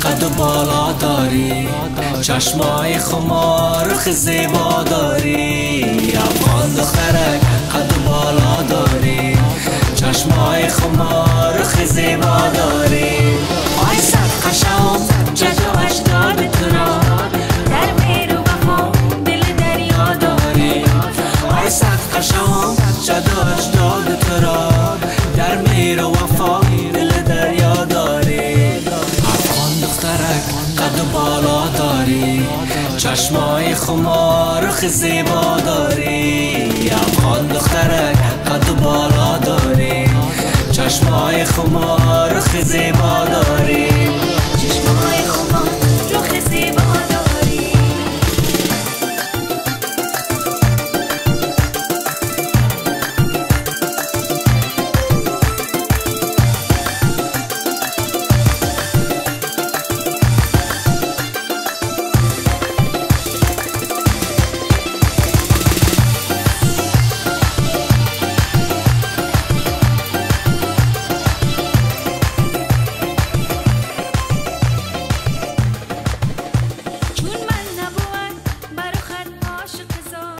قد و بالا داری، چشمای خمار زیبا داری. افغان دخترک قد و بالا داری، چشمای خمار زیبا داری. آی صد قشم جد و اجداد تو را، در مهر و وفا دل دریا داری. آی صد قشم جد و اجداد تو را، در مهر و وفا دل دریا داری. قد و بالا داری، چشمای خمار زیبا داری. افغان دخترک قد و بالا داری، چشمای خمار زیبا داری. چشمای